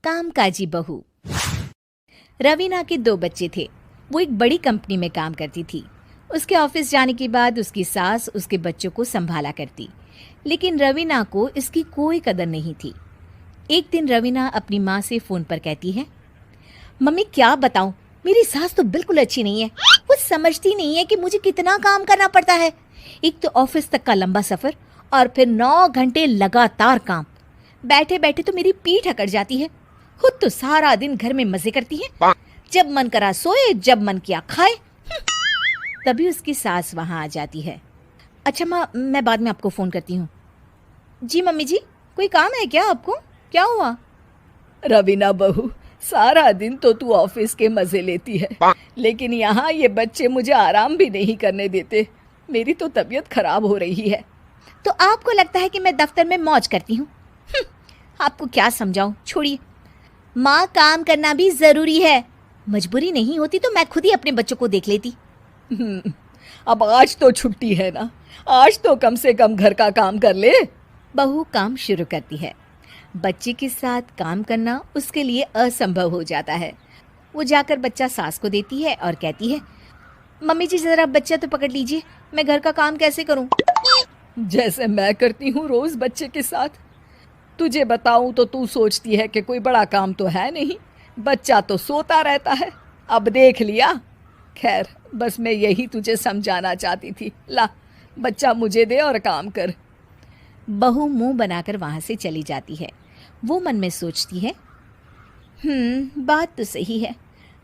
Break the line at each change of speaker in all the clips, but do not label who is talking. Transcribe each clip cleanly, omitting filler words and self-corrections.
कामकाजी बहू। रवीना के 2 बच्चे थे। वो एक बड़ी कंपनी में काम करती थी। उसके ऑफिस जाने के बाद उसकी सास उसके बच्चों को संभाला करती, लेकिन रवीना को इसकी कोई कदर नहीं थी। एक दिन रवीना अपनी माँ से फोन पर कहती है, मम्मी क्या बताऊं, मेरी सास तो बिल्कुल अच्छी नहीं है। वो समझती नहीं है कि मुझे कितना काम करना पड़ता है। एक तो ऑफिस तक का लंबा सफर और फिर 9 घंटे लगातार काम। बैठे बैठे तो मेरी पीठ अकड़ जाती है। खुद तो सारा दिन घर में मजे करती है, जब मन करा सोए, जब मन किया खाए। तभी उसकी सास वहां आ जाती है। अच्छा माँ, मैं बाद में आपको फोन करती हूँ। जी मम्मी जी, कोई काम है क्या आपको? क्या हुआ?
रवीना बहू, सारा दिन तो तू ऑफिस के मजे लेती है, लेकिन यहाँ ये बच्चे मुझे आराम भी नहीं करने देते। मेरी तो तबीयत खराब हो रही है।
तो आपको लगता है कि मैं दफ्तर में मौज करती हूँ? आपको क्या समझाऊं, छोड़िए। माँ, काम करना भी जरूरी है। मजबूरी नहीं होती तो मैं खुद ही अपने बच्चों को देख लेती।
अब आज तो छुट्टी है ना, आज तो कम से कम घर का काम कर ले।
बहू काम शुरू करती है। बच्चे के साथ काम करना उसके लिए असंभव हो जाता है। वो जाकर बच्चा सास को देती है और कहती है, मम्मी जी जरा बच्चा तो पकड़ लीजिए, मैं घर का काम कैसे करूं?
जैसे मैं करती हूँ रोज बच्चे के साथ। तुझे बताऊं तो तू सोचती है कि कोई बड़ा काम तो है नहीं, बच्चा तो सोता रहता है। अब देख लिया। खैर, बस मैं यही तुझे समझाना चाहती थी। ला, बच्चा मुझे दे और काम कर।
बहू मुंह बनाकर वहां से चली जाती है। वो मन में सोचती है, बात तो सही है,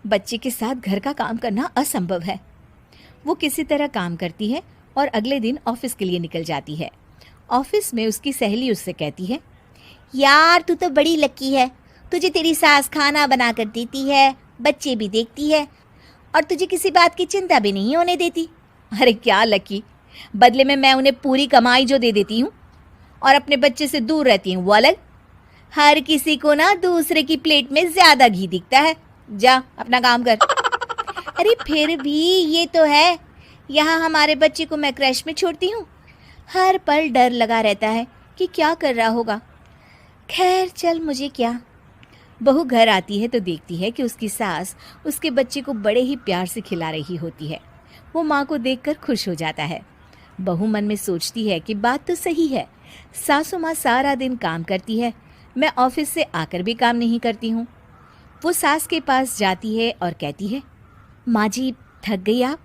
बच्चे के साथ घर का काम करना असंभव है। वो किसी तरह काम करती है और अगले दिन ऑफिस के लिए निकल जाती है। ऑफिस में उसकी सहेली उससे कहती है, यार तू तो बड़ी लकी है, तुझे तेरी सास खाना बना कर देती है, बच्चे भी देखती है और तुझे किसी बात की चिंता भी नहीं होने देती। अरे क्या लकी, बदले में मैं उन्हें पूरी कमाई जो दे देती हूँ और अपने बच्चे से दूर रहती हूँ वो अलग। हर किसी को ना दूसरे की प्लेट में ज्यादा घी दिखता है। जा अपना काम कर। अरे फिर भी ये तो है, यहाँ हमारे बच्चे को मैं क्रैश में छोड़ती हूँ, हर पल डर लगा रहता है कि क्या कर रहा होगा। खैर चल, मुझे क्या। बहू घर आती है तो देखती है कि उसकी सास उसके बच्चे को बड़े ही प्यार से खिला रही होती है। वो माँ को देखकर खुश हो जाता है। बहू मन में सोचती है कि बात तो सही है, सासू माँ सारा दिन काम करती है, मैं ऑफिस से आकर भी काम नहीं करती हूँ। वो सास के पास जाती है और कहती है, माँ जी थक गई आप?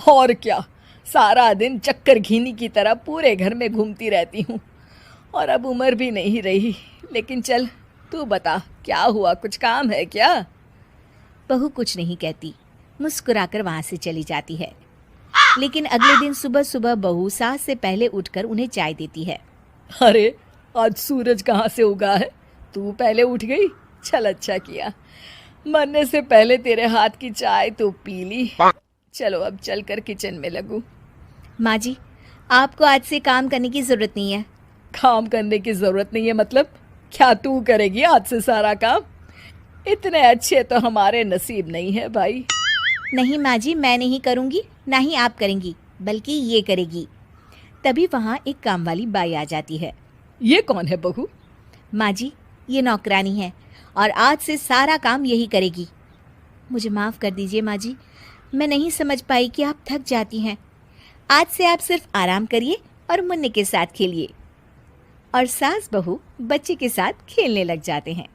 और क्या, सारा दिन चक्कर घीनी की तरह पूरे घर में घूमती रहती हूँ और अब उम्र भी नहीं रही। लेकिन चल तू बता, क्या हुआ, कुछ काम है क्या?
बहू कुछ नहीं कहती, मुस्कुराकर वहां से चली जाती है। लेकिन अगले दिन सुबह सुबह बहू सास से पहले उठकर उन्हें चाय देती है।
अरे आज सूरज कहाँ से उगा है, तू पहले उठ गई। चल अच्छा किया, मरने से पहले तेरे हाथ की चाय तो पी ली। चलो अब चलकर किचन में लगूं।
माँ जी, आपको आज से काम करने की जरूरत नहीं है।
काम करने की जरूरत नहीं है मतलब? क्या तू करेगी आज से सारा काम? इतने अच्छे तो हमारे नसीब नहीं है भाई।
नहीं माँ जी, मैं नहीं करूँगी, ना ही आप करेंगी, बल्कि ये करेगी। तभी वहाँ एक काम वाली बाई आ जाती है।
ये कौन है बहू?
माँ जी, ये नौकरानी है और आज से सारा काम यही करेगी। मुझे माफ़ कर दीजिए माँ जी, मैं नहीं समझ पाई कि आप थक जाती हैं। आज से आप सिर्फ आराम करिए और मुन्ने के साथ खेलिए। और सास बहू बच्चे के साथ खेलने लग जाते हैं।